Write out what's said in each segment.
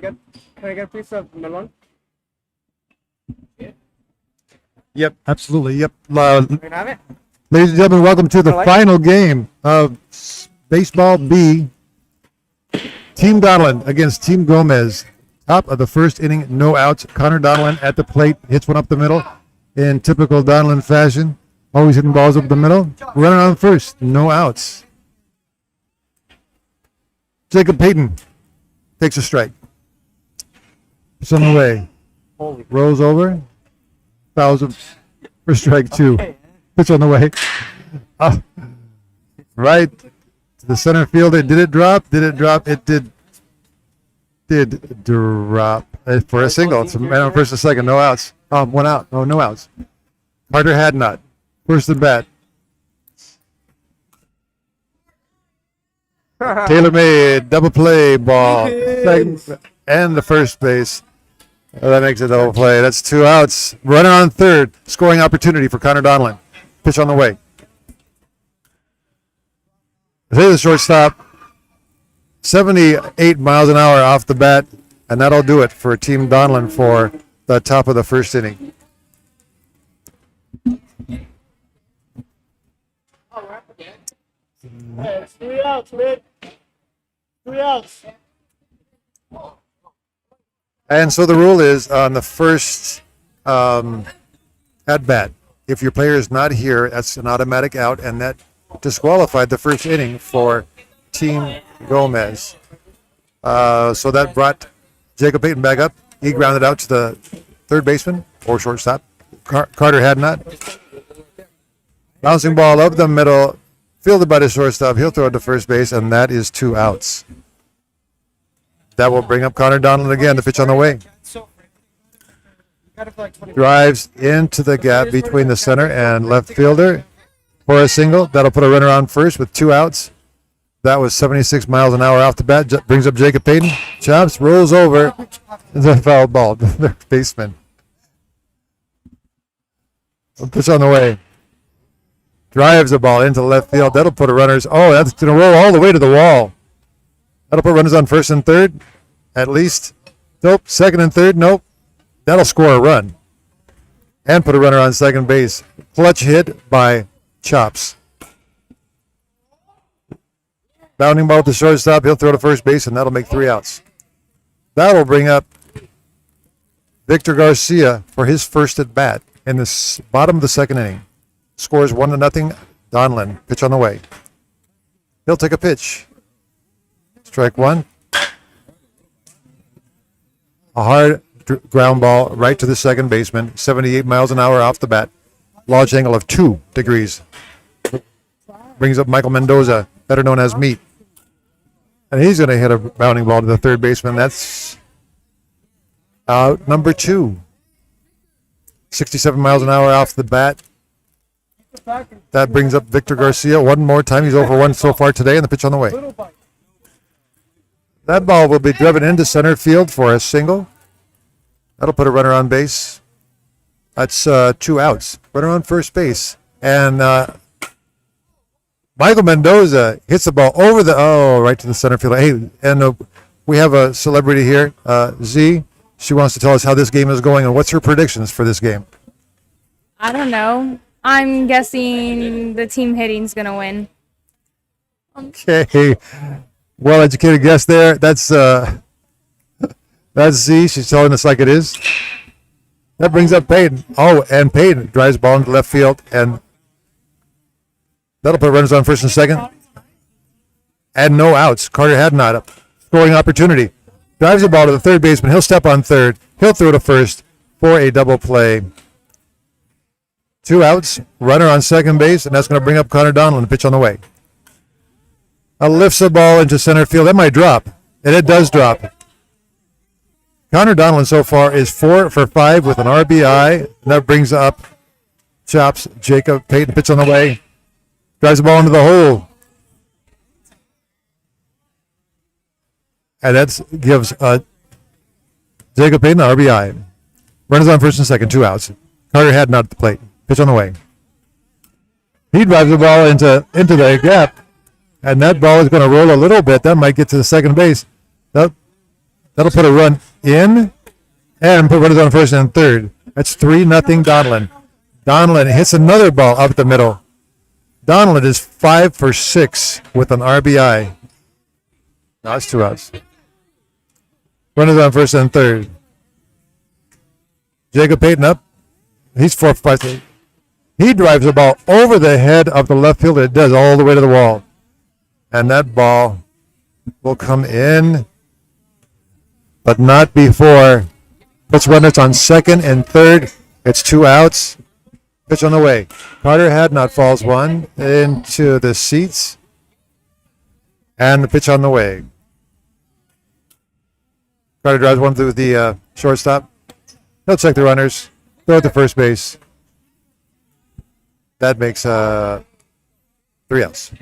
Can I get a piece of melon? Yep, absolutely. Yep. Can I have it? Ladies and gentlemen, welcome to the Like- final game of Baseball B. Team Donlin against Team Gomez. Top of the first inning, no outs. Connor Donlin at the plate, hits one up the middle in typical Donlin fashion. Always hitting balls up the middle. Running on first, no outs. Jacob Payton takes a strike. It's on the way. Holy. Rolls over. Fouls him for strike two. Pitch on the way. Right to the center fielder. Did it drop? Did it drop? It did drop for a single. It's a man on first and second. No outs. One out. No outs. Carter Hadnot. First at bat. Taylor made double play ball. Second and the first base. That makes it double play. That's 2 outs. Runner on third. Scoring opportunity for Connor Donlin. Pitch on the way. Here's the shortstop. 78 miles an hour off the bat. And that'll do it for Team Donlin for the top of the first inning. It's 3 outs, man. 3 outs. And so the rule is on the first at bat, if your player is not here, that's an automatic out, and that disqualified the first inning for Team Gomez. So that brought Jacob Payton back up. He grounded out to the third baseman or shortstop. Carter Hadnot. Bouncing ball up the middle, fielded by the shortstop. He'll throw it to first base, and that is 2 outs. That will bring up Connor Donlin again. The pitch on the way. Drives into the gap between the center and left fielder for a single. That'll put a runner on first with 2 outs. That was 76 miles an hour off the bat. Brings up Jacob Payton. Chops, rolls over. The foul ball. The baseman. Pitch on the way. Drives the ball into left field. That'll put a runner's. Oh, that's going to roll all the way to the wall. That'll put runners on first and third, at least. Nope. Second and third, nope. That'll score a run. And put a runner on second base. Clutch hit by Chops. Bounding ball to the shortstop. He'll throw to first base, and that'll make 3 outs. That'll bring up Victor Garcia for his first at bat in the bottom of the second inning. Scores 1-0. Donlin. Pitch on the way. He'll take a pitch. Strike one. A hard ground ball right to the second baseman. 78 miles an hour off the bat. Launch angle of 2 degrees. Brings up Michael Mendoza, better known as Meat. And he's going to hit a bounding ball to the third baseman. That's out number 2. 67 miles an hour off the bat. That brings up Victor Garcia one more time. He's over 1 so far today, and the pitch on the way. That ball will be driven into center field for a single. That'll put a runner on base. That's 2 outs. Runner on first base. And Michael Mendoza hits the ball over right to the center field. Hey, and we have a celebrity here, Z. She wants to tell us how this game is going and what's her predictions for this game. I don't know. I'm guessing the team hitting's going to win. Okay. Well-educated guess there. That's Z. She's telling us like it is. That brings up Payton. Oh, and Payton drives the ball into left field, and that'll put runners on first and second. And no outs. Carter Hadnot up. Scoring opportunity. Drives the ball to the third baseman. He'll step on third. He'll throw to first for a double play. 2 outs. Runner on second base, and that's going to bring up Connor Donlin. Pitch on the way. Lifts the ball into center field. That might drop. And it does drop. Connor Donlin so far is 4 for 5 with an RBI. And that brings up Chops. Jacob Payton. Pitch on the way. Drives the ball into the hole. And that gives Jacob Payton an RBI. Runners on first and second. 2 outs. Carter Hadnot at the plate. Pitch on the way. He drives the ball into the gap. And that ball is going to roll a little bit. That might get to the second base. That That'll put a run in and put runners on first and third. That's 3-0 Donlin. Donlin hits another ball up the middle. Donlin is 5 for 6 with an RBI. No, it's 2 outs. Runners on first and third. Jacob Payton up. He's 4 for 5. He drives the ball over the head of the left fielder. It does all the way to the wall. And that ball will come in, but not before. Puts runners on second and third. It's 2 outs. Pitch on the way. Carter Hadnot falls one into the seats. And the pitch on the way. Carter drives one through the shortstop. He'll check the runners. Throw it to first base. That makes 3 outs.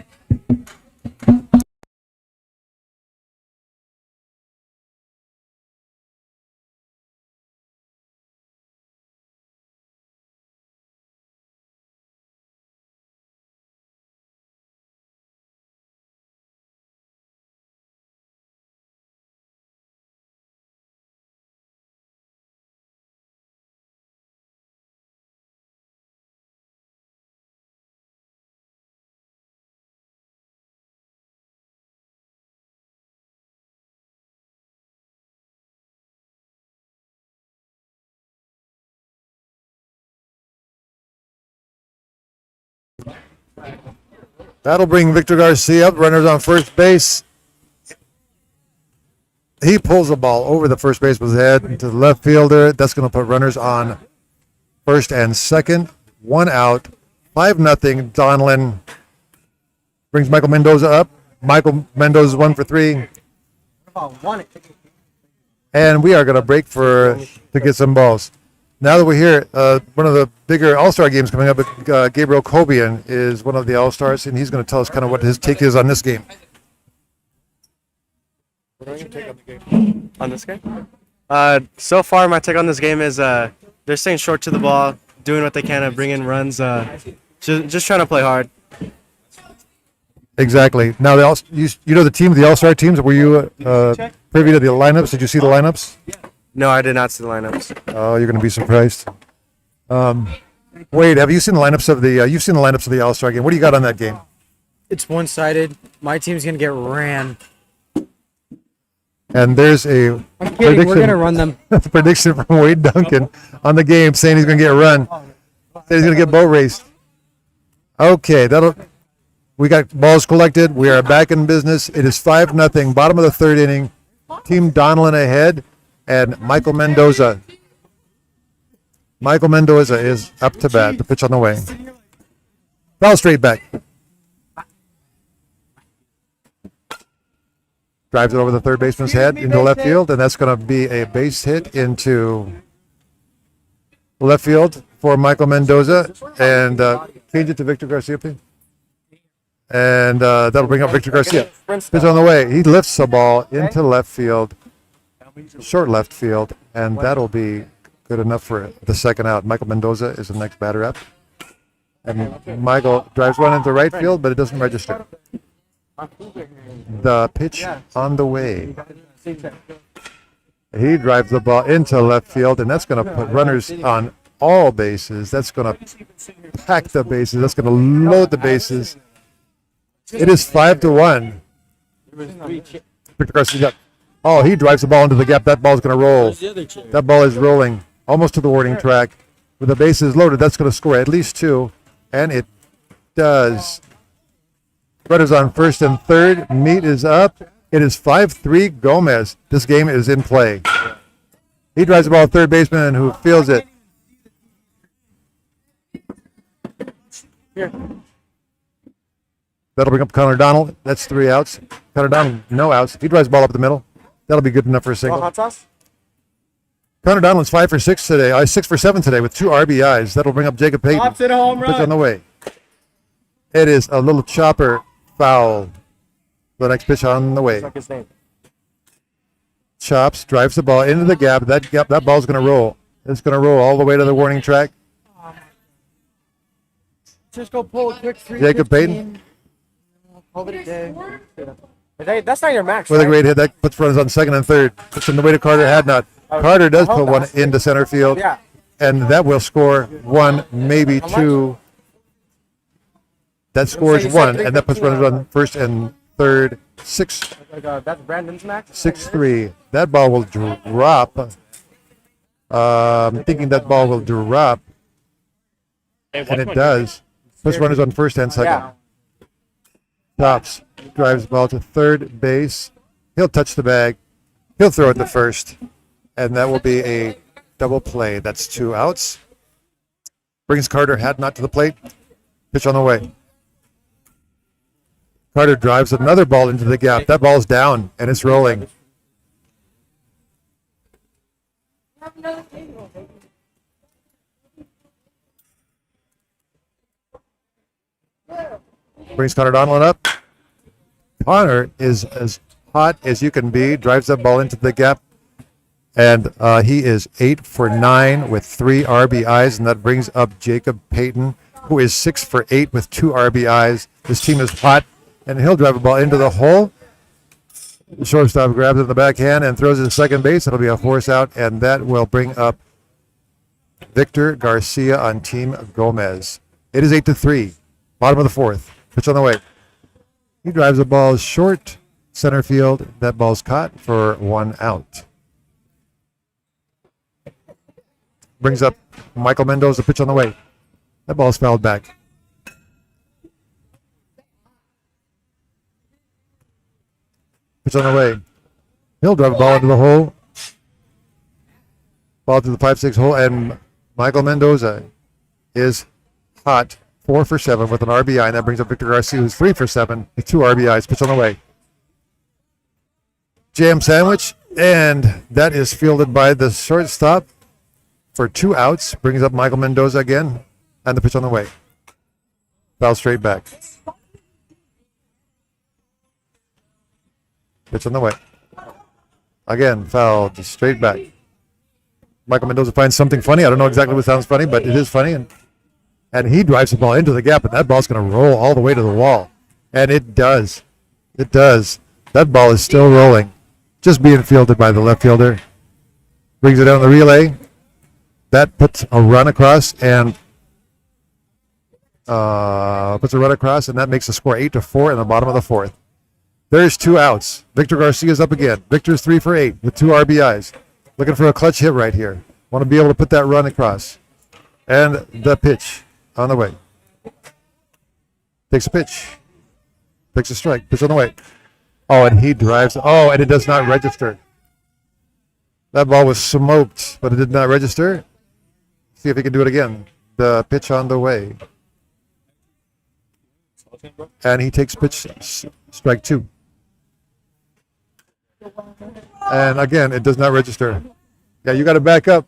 That'll bring Victor Garcia up. Runners on first base. He pulls the ball over the first baseman's head to the left fielder. That's going to put runners on first and second. 1 out. 5-0 Donlin. Brings Michael Mendoza up. Michael Mendoza is 1 for 3. And we are going to break to get some balls. Now that we're here, one of the bigger All-Star games coming up, Gabriel Cobian is one of the All-Stars, and he's going to tell us kind of what his take is on this game. What is your take on the game? On this game? So far, my take on this game is they're staying short to the ball, doing what they can to bring in runs, just trying to play hard. Exactly. Now, you know the team, the All-Star teams. Were you privy to the lineups? Did you see the lineups? No, I did not see the lineups. Oh, you're going to be surprised. Wade, have you seen the lineups of the? You've seen the lineups of the All-Star game. What do you got on that game? It's one-sided. My team's gonna get ran. And there's a I'm kidding. We're gonna run them. prediction from Wade Duncan on the game, saying he's going to get run. Saying he's going to get boat raced. Okay, we got balls collected. We are back in business. It is 5-0. Bottom of the third inning. Team Donlin ahead. And Michael Mendoza. Michael Mendoza is up to bat. The pitch on the way. Foul straight back. Drives it over the third baseman's head into left field, and that's going to be a base hit into left field for Michael Mendoza. And change it to Victor Garcia, please. And that'll bring up Victor Garcia. Pitch on the way. He lifts the ball into left field. Short left field, and that'll be good enough for the second out. Michael Mendoza is the next batter up. And Michael drives one into right field, but it doesn't register. The pitch on the way. He drives the ball into left field, and that's going to put runners on all bases. That's going to pack the bases. That's going to load the bases. It is 5-1. Victor Garcia. Oh, he drives the ball into the gap. That ball's going to roll. That ball is rolling almost to the warning track. With the bases loaded, that's going to score at least 2. And it does. Runners on first and third. Meat is up. It is 5-3 Gomez. This game is in play. He drives the ball to third baseman who fields it. Here. That'll bring up Connor Donald. That's 3 outs. Connor Donald, no outs. He drives the ball up the middle. That'll be good enough for a single. Hot sauce? Connor Donald's 5 for 6 today. 6 for 7 today with 2 RBIs. That'll bring up Jacob Payton. Pops it a home run. Pitch on the way. It is a little chopper foul. The next pitch on the way. What's his name? Chops, drives the ball into the gap. That ball's going to roll. It's going to roll all the way to the warning track. Just go pull a quick 3. Jacob Payton. Call it a day. That's not your max. With a right? great hit, that puts runners on second and third. Puts him the way to Carter Hadnot. Carter does put one into center field, Yeah. and that will score one, maybe two. That scores you said one, three and that puts runners on first and third. 6-3. That's Brandon's max. That ball will drop. I'm thinking that ball will drop, and it does. Puts runners on first and second. Yeah. Stops, drives the ball to third base. He'll touch the bag. He'll throw it to first, and that will be a double play. That's 2 outs. Brings Carter Hadnot to the plate. Pitch on the way. Carter drives another ball into the gap. That ball's down, and it's rolling. Brings Connor Donlin up. Connor is as hot as you can be. Drives that ball into the gap. And he is 8 for 9 with 3 RBIs. And that brings up Jacob Payton, who is 6 for 8 with 2 RBIs. This team is hot. And he'll drive a ball into the hole. The shortstop grabs it in the backhand and throws it to second base. It'll be a force out. And that will bring up Victor Garcia on Team Gomez. It is 8-3. Bottom of the fourth. Pitch on the way. He drives the ball short center field. That ball's caught for 1 out. Brings up Michael Mendoza. Pitch on the way. That ball's fouled back. Pitch on the way. He'll drive a ball into the hole. Ball to the 5-6 hole, and Michael Mendoza is hot. 4 for 7 with an RBI, and that brings up Victor Garcia, who's 3 for 7 with 2 RBIs. Pitch on the way. Jam sandwich, and that is fielded by the shortstop for 2 outs. Brings up Michael Mendoza again, and the pitch on the way. Foul straight back. Pitch on the way. Again, fouled straight back. Michael Mendoza finds something funny. I don't know exactly what sounds funny, but it is funny, and he drives the ball into the gap, and that ball's going to roll all the way to the wall. And it does. It does. That ball is still rolling. Just being fielded by the left fielder. Brings it down the relay. That puts a run across, and that makes the score 8-4 in the bottom of the fourth. There's 2 outs. Victor Garcia's up again. Victor's 3 for 8 with 2 RBIs. Looking for a clutch hit right here. Want to be able to put that run across. And the pitch on the way. Takes a pitch. Takes a strike. Pitch on the way. Oh, and he drives. Oh, and it does not register. That ball was smoked, but it did not register. See if he can do it again. The pitch on the way. And he takes pitch strike 2. And again, it does not register. Yeah, you got to back up.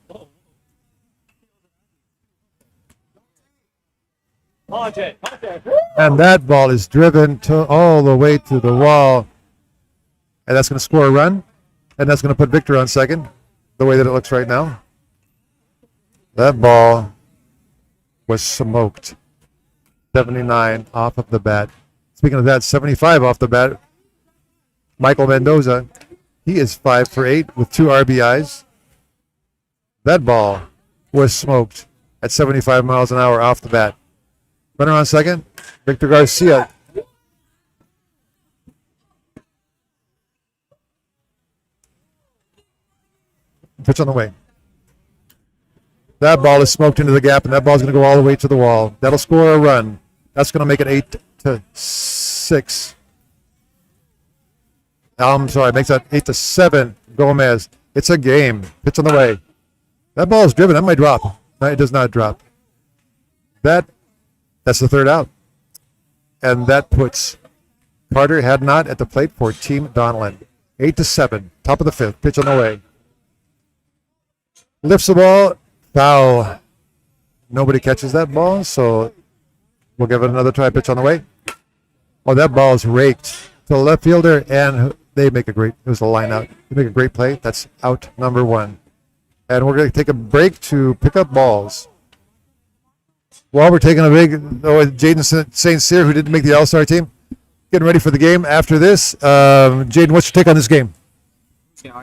And that ball is driven all the way to the wall. And that's going to score a run. And that's going to put Victor on second, the way that it looks right now. That ball was smoked. 79 off of the bat. Speaking of that, 75 off the bat. Michael Mendoza, he is 5 for 8 with 2 RBIs. That ball was smoked at 75 miles an hour off the bat. Runner on second, Victor Garcia. Pitch on the way. That ball is smoked into the gap, and that ball's going to go all the way to the wall. That'll score a run. That's going to make it 8-6. I'm sorry, makes that 8-7. Gomez. It's a game. Pitch on the way. That ball is driven. That might drop. No, it does not drop. That's the 3rd out. And that puts Carter Hadnot at the plate for Team Donlin. 8-7. Top of the 5th. Pitch on the way. Lifts the ball. Foul. Nobody catches that ball, so we'll give it another try. Pitch on the way. Oh, that ball is raked to the left fielder, and they make a great, it was a line out. They make a great play. That's out number 1. And we're going to take a break to pick up balls. While we're taking a break, Jaden St. Cyr, who didn't make the All-Star team, Getting ready for the game after this. Jaden, what's your take on this game? Seems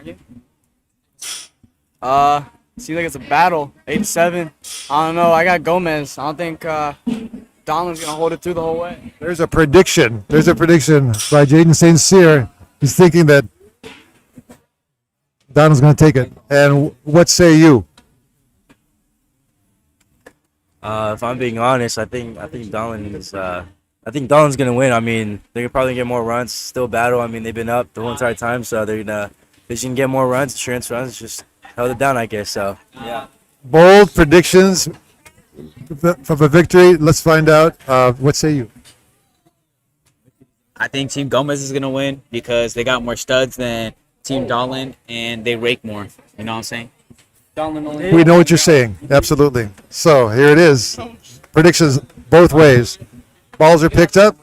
like it's a battle. 8-7. I don't know. I got Gomez. I don't think Donlin's gonna hold it through the whole way. There's a prediction. There's a prediction by Jaden St. Cyr. He's thinking that Donald's going to take it. And what say you? If I'm being honest, I think Donlin's gonna win. I mean, they could probably get more runs. Still battle. I mean, they've been up the whole entire time, so they can get more runs, insurance runs. Just held it down, I guess. So yeah. Bold predictions for a victory. Let's find out. What say you? I think Team Gomez is going to win because they got more studs than Team Donlin, and they rake more. You know what I'm saying? We know what you're saying. Absolutely. So here it is. Predictions both ways. Balls are picked up.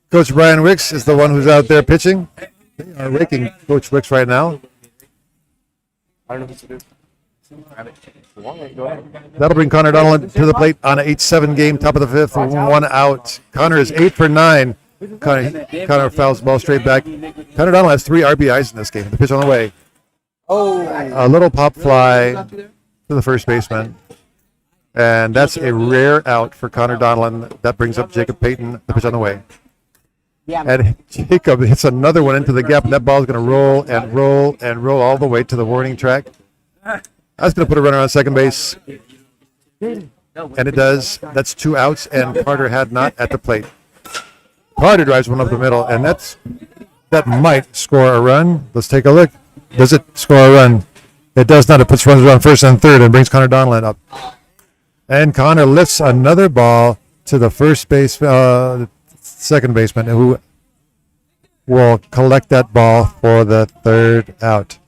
Coach Brian Wicks is the one who's out there pitching. They are raking Coach Wicks right now. I don't know what to do. Go ahead. That'll bring Connor Donlin to the plate on an 8-7 game, top of the fifth, 1 out. Connor is 8 for 9. Connor fouls the ball straight back. Connor Donlin has 3 RBIs in this game. The pitch on the way. A little pop fly to the first baseman. And that's a rare out for Connor Donlin. That brings up Jacob Payton. The pitch on the way. And Jacob hits another one into the gap, and that ball is going to roll and roll and roll all the way to the warning track. That's going to put a runner on second base. And it does. That's 2 outs, and Carter had not at the plate. Carter drives one up the middle, and that might score a run. Let's take a look. Does it score a run? It does not. It puts runners on first and third and brings Connor Donlin up. And Connor lifts another ball to the second baseman, who will collect that ball for the 3rd out.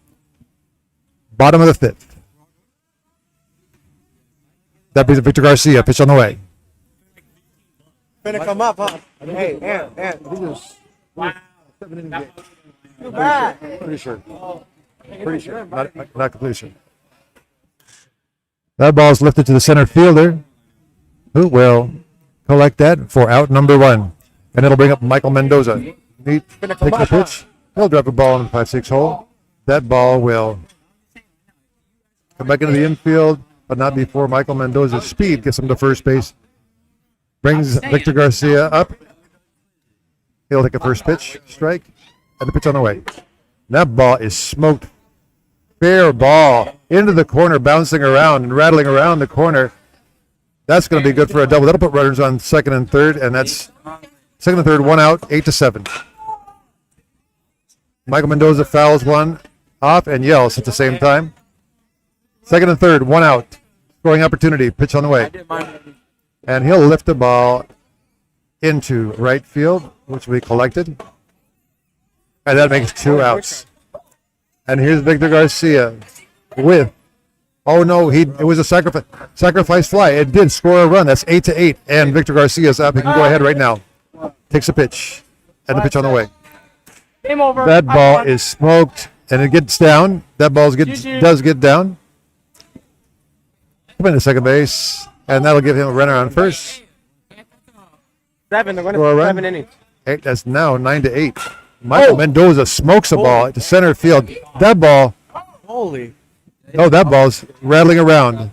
Bottom of the 5th. That brings Victor Garcia. Pitch on the way. Finna come up, huh? Hey, wow. Too bad. Pretty sure. Not completely sure. That ball is lifted to the center fielder, who will collect that for out number 1. And it'll bring up Michael Mendoza. Take the pitch. He'll drop a ball in the 5-6 hole. That ball will come back into the infield, but not before Michael Mendoza's speed gets him to first base. Brings Victor Garcia up. He'll take a first pitch, strike, and the pitch on the way. That ball is smoked. Fair ball into the corner, bouncing around and rattling around the corner. That's going to be good for a double. That'll put runners on second and third, and that's second and third, 1 out, 8-7. Michael Mendoza fouls one off and yells at the same time. Second and third, 1 out. Scoring opportunity, pitch on the way. And he'll lift the ball into right field, which we collected. And that makes 2 outs. And here's Victor Garcia with, oh no, it was a sacrifice fly. It did score a run. That's 8-8. And Victor Garcia's up. He can go ahead right now. Takes a pitch. And the pitch on the way. Game over. That ball is smoked. And it gets down. That ball does get down. Come into second base. And that'll give him a runner on first. 7. They're going Score a to run. 7 innings. 8. That's now 9-8. Michael Mendoza smokes a ball to center field. That ball, that ball's rattling around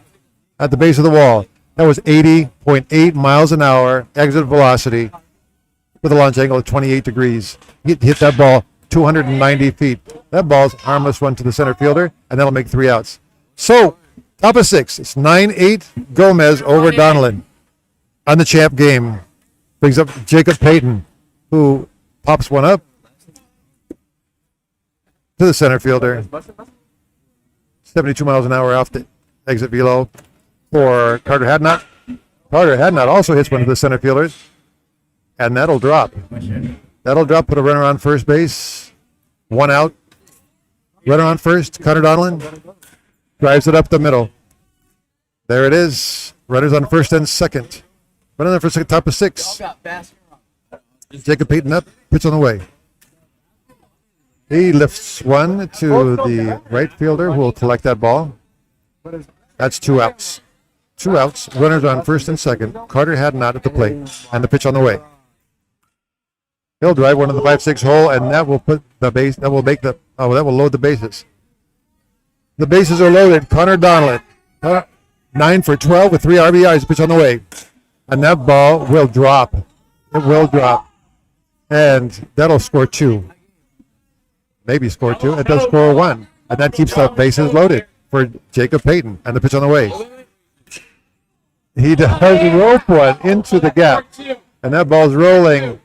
at the base of the wall. That was 80.8 miles an hour exit velocity with a launch angle of 28 degrees. He hit that ball 290 feet. That ball's harmless one to the center fielder, and that'll make 3 outs. So, top of 6. It's 9-8 Gomez over Donlin on the champ game. Brings up Jacob Payton, who pops one up to the center fielder. 72 miles an hour off the exit velo for Carter Hadnot. Carter Hadnot also hits one to the center fielders, and that'll drop. That'll drop, put a runner on first base. 1 out. Runner on first, Connor Donlin drives it up the middle. There it is. Runners on first and second. Runner on first, second, top of 6. Jacob Payton up, pitch on the way. He lifts one to the right fielder who will collect that ball. That's 2 outs. 2 outs. Runners on first and second. Carter Hadnot at the plate. And the pitch on the way. He'll drive one to the 5-6 hole, and that will put the base. That will make the. Oh, that will load the bases. The bases are loaded. Connor Donlin, 9 for 12 with 3 RBIs. Pitch on the way, and that ball will drop. It will drop, and that'll score 2. Maybe score 2. It does score 1, and that keeps the bases loaded for Jacob Payton. And the pitch on the way. He does rope one into the gap, and that ball's rolling.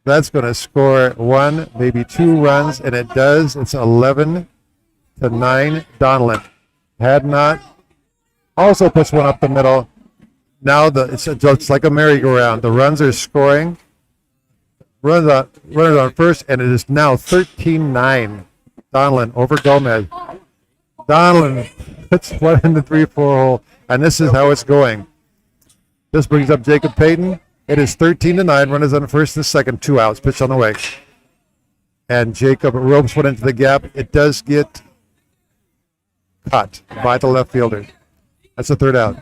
That's going to score 1, maybe 2 runs, and it does. It's 11-9. Donlin had not. Also puts one up the middle. Now it's like a merry-go-round. The runs are scoring. Runners on first, and it is now 13-9. Donlin over Gomez. Donlin puts one in the 3-4 hole, and this is how it's going. This brings up Jacob Payton. It is 13-9. Runners on first and second, 2 outs. Pitch on the way. And Jacob ropes one into the gap. It does get caught by the left fielder. That's the 3rd out.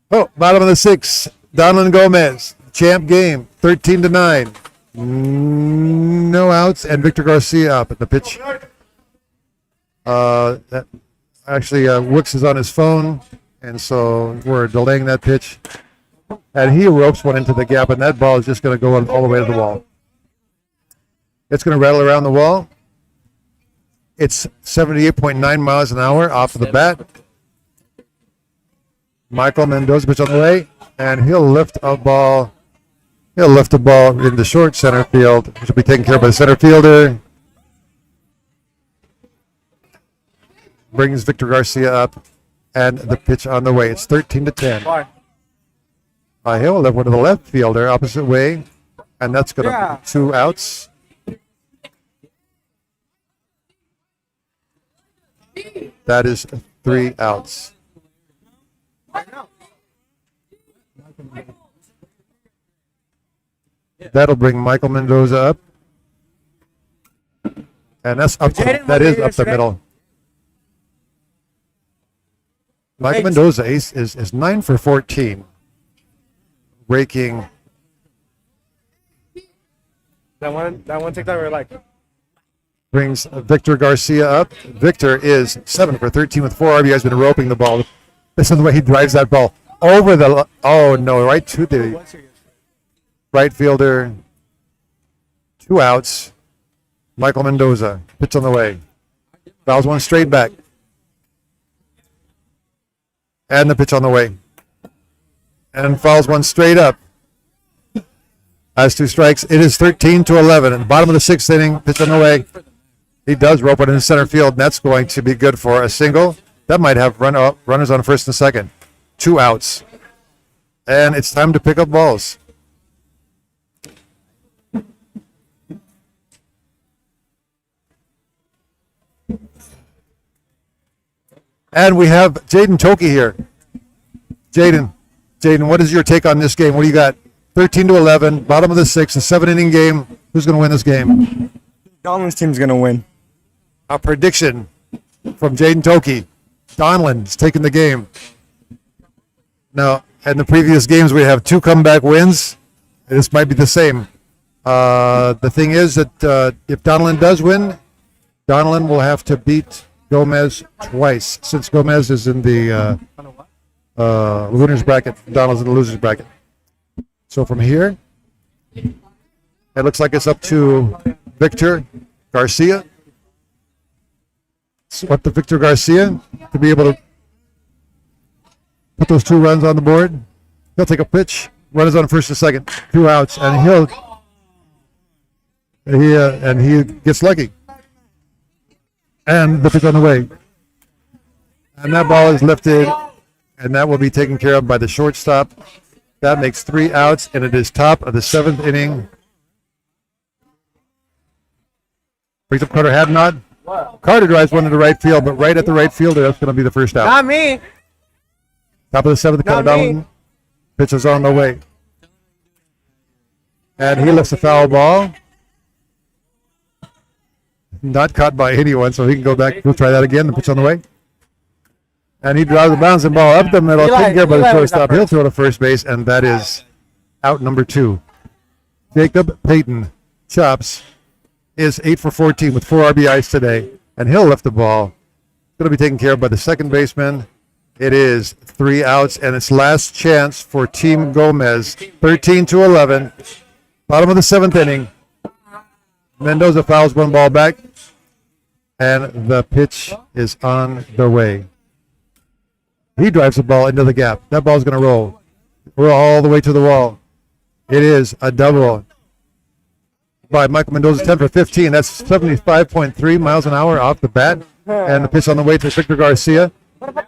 Oh, bottom of the 6th. Donlin Gomez. Champ game. 13-9. No outs. And Victor Garcia up at the pitch. Wicks is on his phone. And so we're delaying that pitch. And he ropes one into the gap, and that ball is just going to go all the way to the wall. It's going to rattle around the wall. It's 78.9 miles an hour off of the bat. Michael Mendoza pitch on the way, and he'll lift a ball. He'll lift a ball into short center field, which will be taken care of by the center fielder. Brings Victor Garcia up, and the pitch on the way. It's 13-10. He'll lift one to the left fielder, opposite way, and that's going to be 2 outs. That is 3 outs. That'll bring Michael Mendoza up, and that's up. That is up the middle. Michael Mendoza is 9 for 14. Raking. That one take that or like. Brings Victor Garcia up. Victor is 7 for 13 with 4 RBIs. Been roping the ball. This is the way he drives that ball over the. Oh no! Right to the right fielder. 2 outs. Michael Mendoza pitch on the way. Fouls one straight back. And the pitch on the way. And fouls one straight up. Has 2 strikes. It is 13-11. In the bottom of the 6th inning, pitch on the way. He does rope it in center field, and that's going to be good for a single. That might have runners on first and second. 2 outs. And it's time to pick up balls. And we have Jaden Toki here. Jaden, what is your take on this game? What do you got? 13-11, bottom of the 6th, a 7-inning game. Who's going to win this game? Donlin's team's going to win. A prediction from Jaden Toki. Donlin's taking the game. Now, in the previous games, we have 2 comeback wins. This might be the same. The thing is that if Donlin does win, Donlin will have to beat Gomez twice, since Gomez is in the winner's bracket. Donald's in the loser's bracket. So from here, it looks like it's up to Victor Garcia. It's up to Victor Garcia to be able to put those 2 runs on the board. He'll take a pitch, runners on first and second, 2 outs, and he gets lucky. And the pitch on the way. And that ball is lifted, and that will be taken care of by the shortstop. That makes 3 outs, and it is top of the 7th inning. Brings up Carter Hadnot. Carter drives one into right field, but right at the right fielder, that's going to be the first out. Not me. Top of the 7th, Carter Donlin. Pitch is on the way. And he lifts a foul ball. Not caught by anyone, so he can go back. We'll try that again. The pitch on the way. And he drives the bouncing ball up the middle, taken care of by the shortstop. He'll throw to first base, and that is out number 2. Jacob Payton Chops is 8 for 14 with 4 RBIs today, and he'll lift the ball. Going to be taken care of by the second baseman. It is 3 outs, and it's last chance for Team Gomez. 13-11, bottom of the 7th inning. Mendoza fouls 1 ball back, and the pitch is on the way. He drives the ball into the gap. That ball's going to roll all the way to the wall. It is a double by Michael Mendoza, 10 for 15. That's 75.3 miles an hour off the bat. And the pitch on the way to Victor Garcia to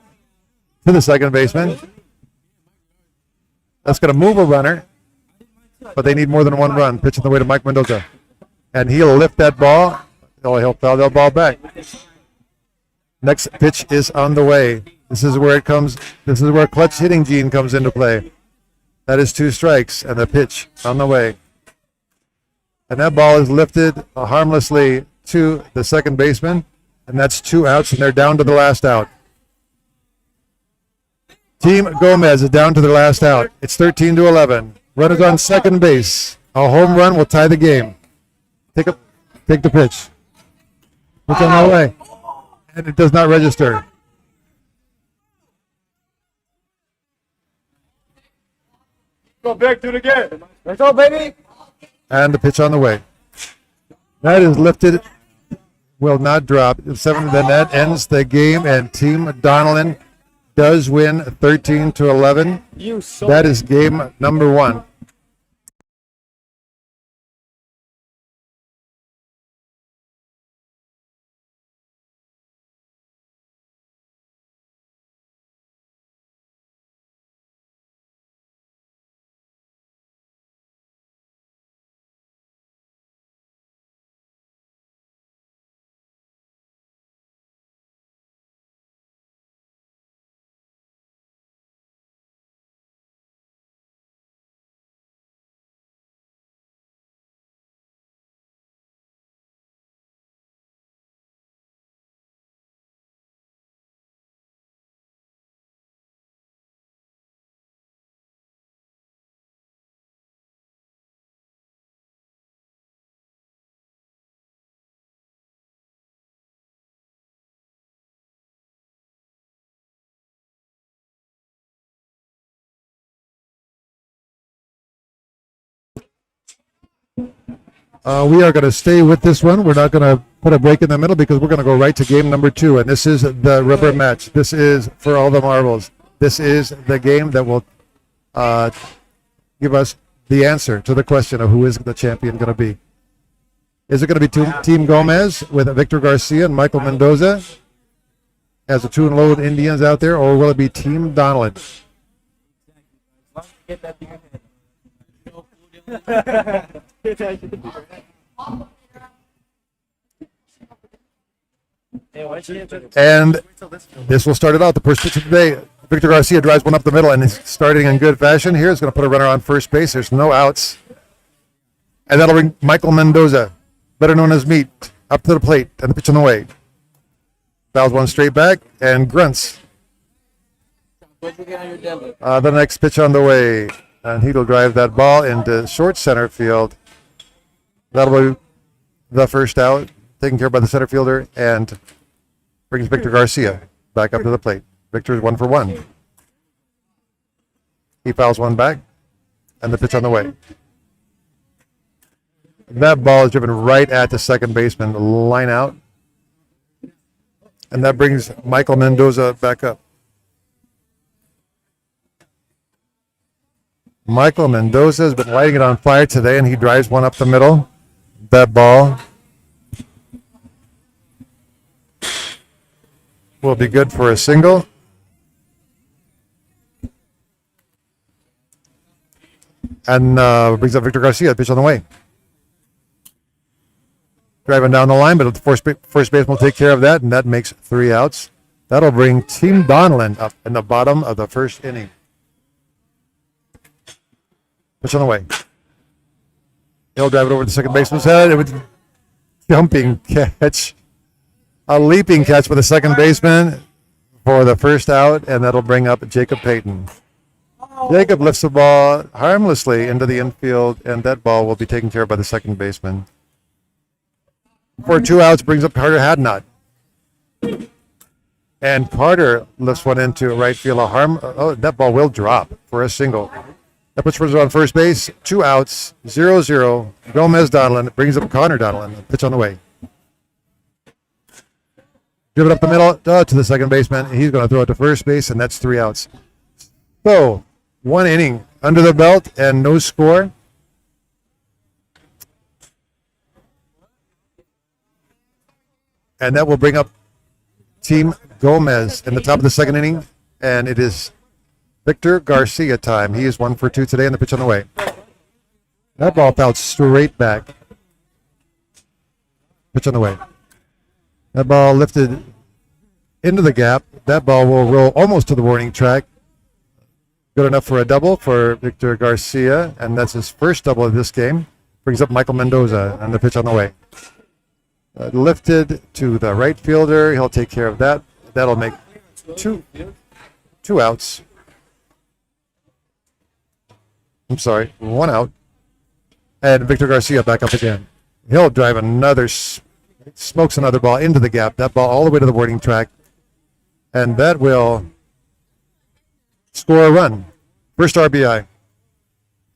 the second baseman. That's going to move a runner, but they need more than 1 run. Pitch on the way to Mike Mendoza. And he'll lift that ball. Oh, he'll foul that ball back. Next pitch is on the way. This is where it comes. This is where clutch hitting gene comes into play. That is 2 strikes, and the pitch on the way. And that ball is lifted harmlessly to the second baseman, and that's 2 outs, and they're down to the last out. Team Gomez is down to their last out. It's 13-11. Runners on second base. A home run will tie the game. Take the pitch. Pitch on the way, and it does not register. Go back to it again. Let's go, baby. And the pitch on the way. That is lifted. Will not drop. 7. Then that ends the game, and Team Donlin does win 13-11. That is game number 1. We are going to stay with this one. We're not going to put a break in the middle because we're going to go right to game number 2, and this is the rubber match. This is for all the marbles. This is the game that will give us the answer to the question of who is the champion going to be. Is it going to be Team Gomez with Victor Garcia and Michael Mendoza as the 2-and-load Indians out there, or will it be Team Donlin? And this will start it out. The first pitch of the day. Victor Garcia drives one up the middle and is starting in good fashion. Here is going to put a runner on first base. There's no outs. And that'll bring Michael Mendoza, better known as Meat, up to the plate, and the pitch on the way. Fouls one straight back and grunts. The next pitch on the way. And he'll drive that ball into short center field. That'll be the first out, taken care of by the center fielder, and brings Victor Garcia back up to the plate. Victor is 1 for 1. He fouls one back, and the pitch on the way. That ball is driven right at the second baseman, line out. And that brings Michael Mendoza back up. Michael Mendoza has been lighting it on fire today, and he drives one up the middle. That ball will be good for a single. And brings up Victor Garcia, pitch on the way. Driving down the line, but the first baseman will take care of that, and that makes 3 outs. That'll bring Team Donlin up in the bottom of the first inning. Pitch on the way. He'll drive it over the second baseman's head. It was a jumping catch. A leaping catch for the second baseman for the first out, and that'll bring up Jacob Payton. Jacob lifts the ball harmlessly into the infield, and that ball will be taken care of by the second baseman. For 2 outs, brings up Carter Hadnot. And Carter lifts one into right field. That ball will drop for a single. That puts runners on first base. 2 outs, 0-0. Gomez Donlin brings up Connor Donlin. Pitch on the way. Driven up the middle to the second baseman. He's going to throw it to first base, and that's 3 outs. So, 1 inning under the belt and no score. And that will bring up Team Gomez in the top of the second inning. And it is Victor Garcia time. He is 1 for 2 today, and the pitch on the way. That ball fouled straight back. Pitch on the way. That ball lifted into the gap. That ball will roll almost to the warning track. Good enough for a double for Victor Garcia, and that's his first double of this game. Brings up Michael Mendoza, and the pitch on the way. Lifted to the right fielder. He'll take care of that. That'll make two outs. I'm sorry, 1 out. And Victor Garcia back up again. He'll drive smokes another ball into the gap. That ball all the way to the warning track. And that will score a run. First RBI.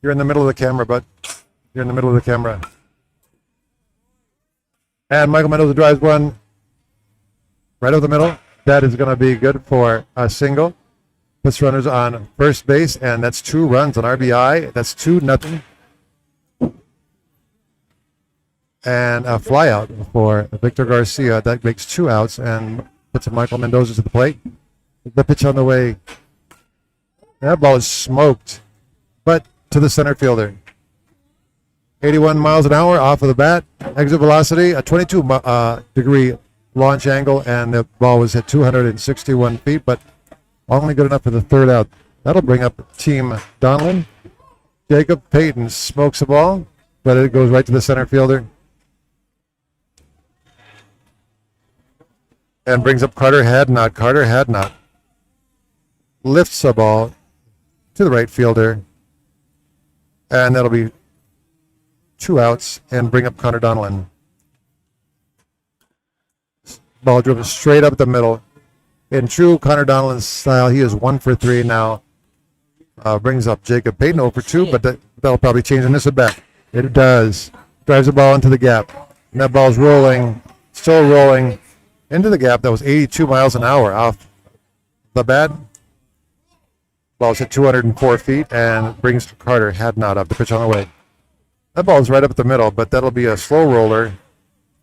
You're in the middle of the camera, bud. You're in the middle of the camera. And Michael Mendoza drives one right over the middle. That is going to be good for a single. Puts runners on first base, and that's 2 runs on RBI. That's 2-0. And a fly out for Victor Garcia. That makes 2 outs and puts Michael Mendoza to the plate. The pitch on the way. That ball is smoked, but to the center fielder. 81 miles an hour off of the bat. Exit velocity, a 22-degree launch angle, and the ball was at 261 feet, but only good enough for the 3rd out. That'll bring up Team Donlin. Jacob Payton smokes the ball, but it goes right to the center fielder. And brings up Carter Hadnot. Carter Hadnot lifts the ball to the right fielder, and that'll be 2 outs and bring up Connor Donlin. Ball driven straight up the middle. In true Connor Donlin style, he is 1 for 3 now. Brings up Jacob Payton 0 for 2, but that'll probably change in this at bat. It does. Drives the ball into the gap. And that ball's rolling, still rolling into the gap. That was 82 miles an hour off the bat. Ball's hit 204 feet and brings Carter Hadnot up. The pitch on the way. That ball's right up the middle, but that'll be a slow roller,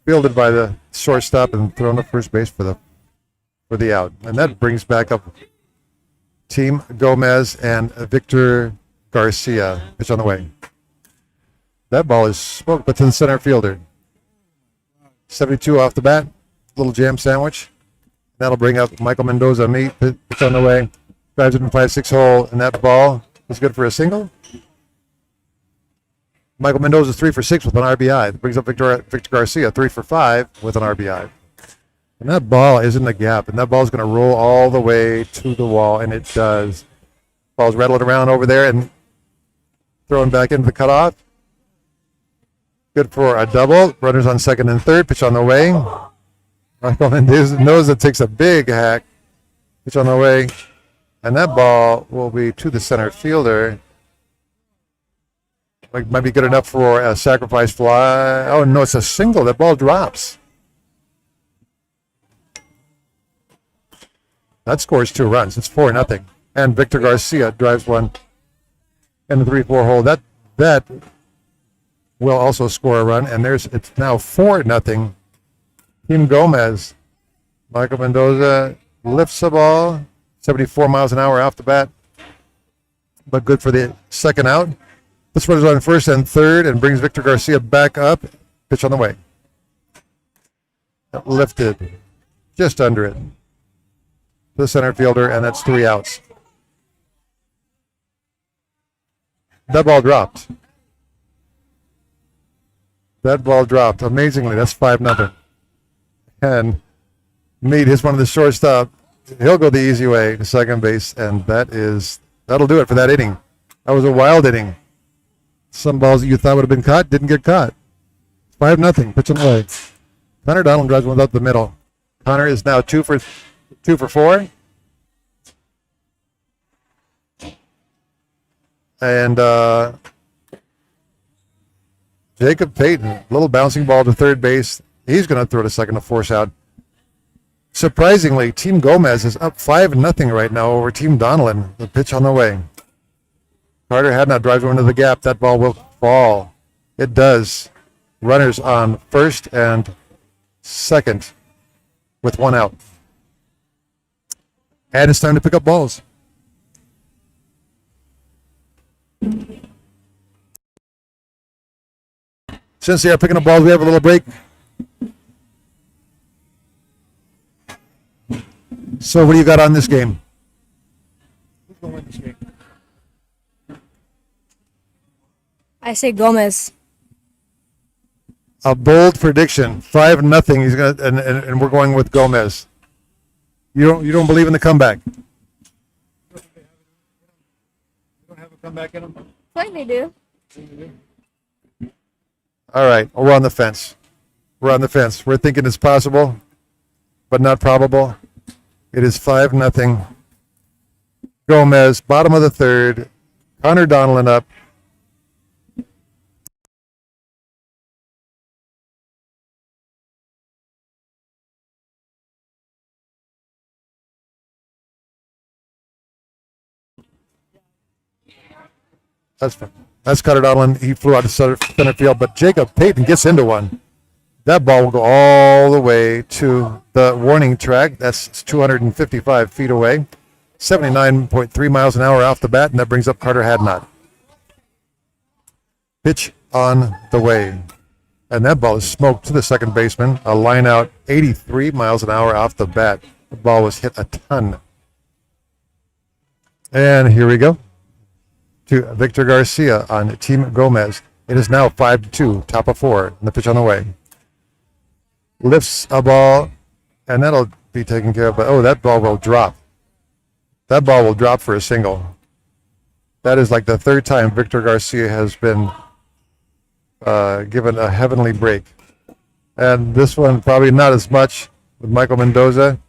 fielded by the shortstop and thrown to first base for the out. And that brings back up Team Gomez and Victor Garcia. Pitch on the way. That ball is smoked, but to the center fielder. 72 off the bat. Little jam sandwich. That'll bring up Michael Mendoza. Pitch on the way. Drives it in 5-6 hole, and that ball is good for a single. Michael Mendoza 3 for 6 with an RBI. That brings up Victor Garcia 3 for 5 with an RBI. And that ball is in the gap, and that ball is going to roll all the way to the wall, and it does. Ball's rattling around over there and throwing back into the cutoff. Good for a double. Runners on second and third. Pitch on the way. Michael Mendoza takes a big hack. Pitch on the way. And that ball will be to the center fielder. Might be good enough for a sacrifice fly. Oh, no, it's a single. That ball drops. That scores 2 runs. It's 4-0. And Victor Garcia drives one in the 3-4 hole. That will also score a run. And it's now 4-0. Team Gomez. Michael Mendoza lifts the ball. 74 miles an hour off the bat. But good for the second out. This runners on first and third and brings Victor Garcia back up. Pitch on the way. Lifted just under it. The center fielder, and that's 3 outs. That ball dropped. Amazingly, that's 5-0. And Meade is one of the shortstop. He'll go the easy way to second base, and that is That'll do it for that inning. That was a wild inning. Some balls that you thought would have been caught didn't get caught. 5-0, pitch and away. Connor Donlin drives one up the middle. Connor is now 2 for 4. And Jacob Payton, little bouncing ball to third base. He's going to throw to second to force out. Surprisingly, Team Gomez is up 5-0 right now over Team Donlin. The pitch on the way. Carter Hadnot drives one into the gap. That ball will fall. It does. Runners on first and second with 1 out. And it's time to pick up balls. Since they are picking up balls, we have a little break. So what do you got on this game? Who's going to win this game? I say Gomez. A bold prediction, 5-0. He's gonna, and we're going with Gomez. You don't believe in the comeback? You don't have a comeback in him? I think they do. All right, well, we're on the fence. We're on the fence. We're thinking it's possible, but not probable. It is 5-0. Gomez, bottom of the third. Connor Donlin up. That's fine. That's Connor Donlin. He flew out to center field, but Jacob Payton gets into one. That ball will go all the way to the warning track. That's 255 feet away. 79.3 miles an hour off the bat, and that brings up Carter Hadnot. Pitch on the way. And that ball is smoked to the second baseman. A line out 83 miles an hour off the bat. The ball was hit a ton. And here we go to Victor Garcia on Team Gomez. It is now 5-2, top of 4, and the pitch on the way. Lifts a ball, and that'll be taken care of. But that ball will drop. That ball will drop for a single. That is like the third time Victor Garcia has been given a heavenly break. And this one probably not as much with Michael Mendoza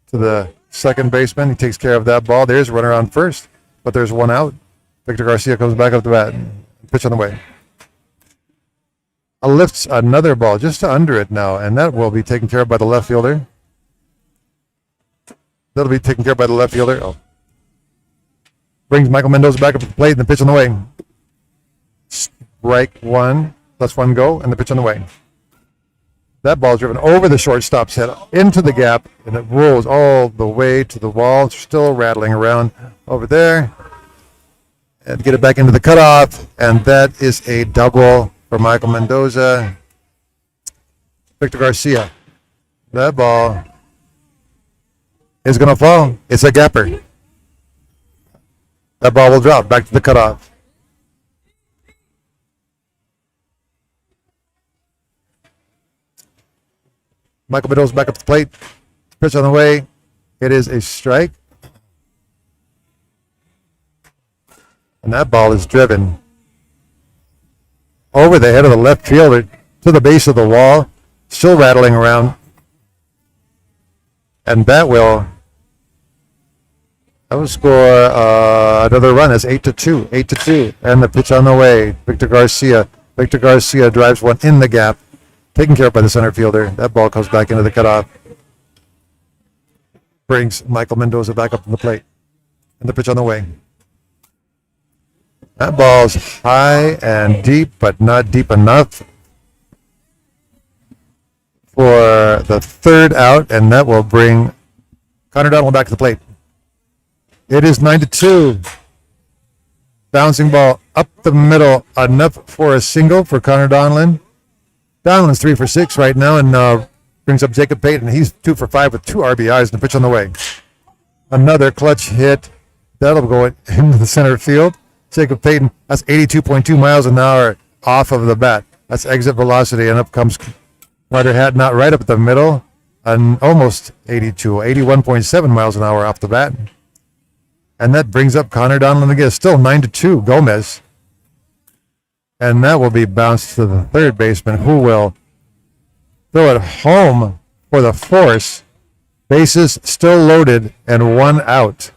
to the second baseman. He takes care of that ball. There's a runner on first, but there's 1 out. Victor Garcia comes back up the bat. Pitch on the way. Lifts another ball just to under it now, and that will be taken care of by the left fielder. That'll be taken care of by the left fielder. Brings Michael Mendoza back up to the plate, and the pitch on the way. Strike 1, lets 1 go, and the pitch on the way. That ball is driven over the shortstop's head, into the gap, and it rolls all the way to the wall. It's still rattling around over there. And get it back into the cutoff, and that is a double for Michael Mendoza. Victor Garcia. That ball is going to fall. It's a gapper. That ball will drop back to the cutoff. Michael Mendoza back up the plate. Pitch on the way. It is a strike. And that ball is driven over the head of the left fielder to the base of the wall, still rattling around. And that will score another run. It's 8-2. 8-2. And the pitch on the way. Victor Garcia. Victor Garcia drives one in the gap, taken care of by the center fielder. That ball comes back into the cutoff. Brings Michael Mendoza back up to the plate. And the pitch on the way. That ball's high and deep, but not deep enough for the third out, and that will bring Connor Donlin back to the plate. It is 9-2. Bouncing ball up the middle, enough for a single for Connor Donlin. Donlin's 3 for 6 right now, and brings up Jacob Payton. He's 2 for 5 with 2 RBIs and a pitch on the way. Another clutch hit. That'll go into the center field. Jacob Payton, that's 82.2 miles an hour off of the bat. That's exit velocity, and up comes Carter Hadnot right up the middle, and almost 81.7 miles an hour off the bat. And that brings up Connor Donlin again. Still 9-2, Gomez. And that will be bounced to the third baseman, who will throw it home for the force. Bases still loaded and 1 out.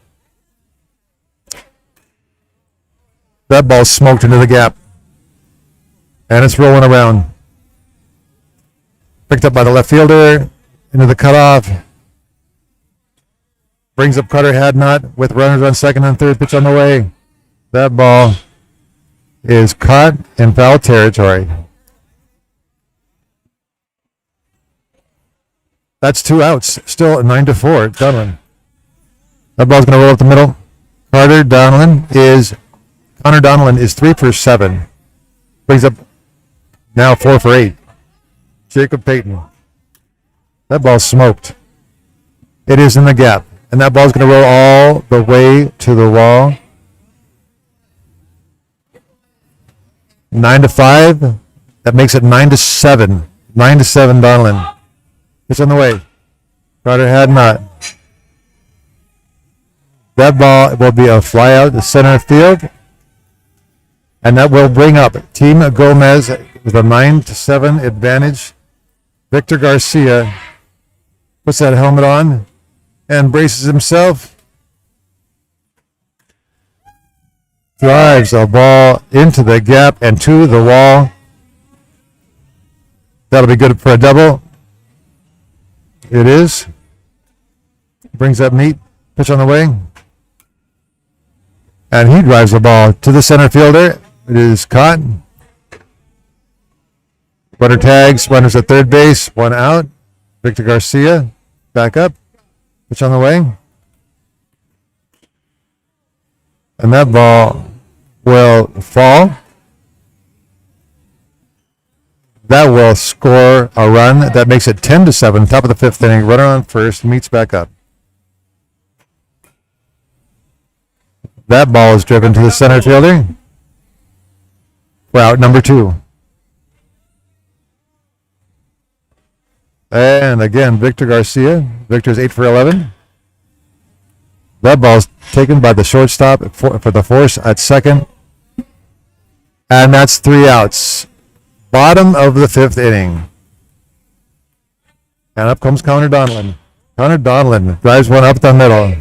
That ball smoked into the gap. And it's rolling around. Picked up by the left fielder. Into the cutoff. Brings up Carter Hadnot with runners on second and third. Pitch on the way. That ball is caught in foul territory. That's 2 outs. Still 9-4. Donlin. That ball's going to roll up the middle. Connor Donlin is 3 for 7. Brings up now 4 for 8. Jacob Payton. That ball's smoked. It is in the gap. And that ball's going to roll all the way to the wall. 9-5. That makes it 9-7. 9-7 Donlin. It's on the way. Carter Hadnot. That ball will be a fly out to center field. And that will bring up Team Gomez with a 9-7 advantage. Victor Garcia puts that helmet on and braces himself. Drives a ball into the gap and to the wall. That'll be good for a double. It is. Brings up Meat. Pitch on the way. And he drives the ball to the center fielder. It is caught. Runner tags. Runners at third base. 1 out. Victor Garcia back up. Pitch on the way. And that ball will fall. That will score a run. That makes it 10-7. Top of the 5th inning. Runner on first. Meets back up. That ball is driven to the center fielder. We're out number 2. And again, Victor Garcia. Victor's 8 for 11. That ball's taken by the shortstop for the force at second. And that's 3 outs. Bottom of the 5th inning. And up comes Connor Donlin. Connor Donlin drives one up the middle.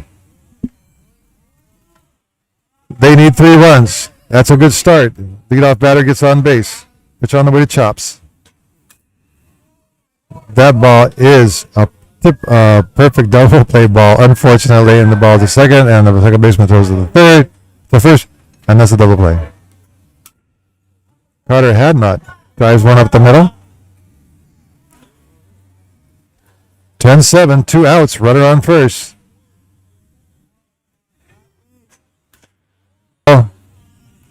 They need 3 runs. That's a good start. Leadoff batter gets on base. Pitch on the way to chops. That ball is a perfect double play ball, unfortunately, and the ball to second, and the second baseman throws to the first, and that's a double play. Carter Hadnot drives one up the middle. 10-7, 2 outs, runner on first.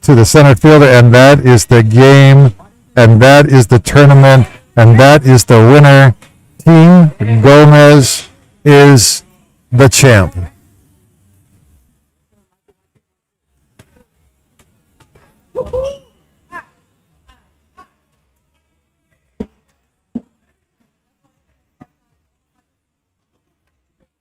To the center fielder, and that is the game, and that is the tournament, and that is the winner. Team Gomez is the champ.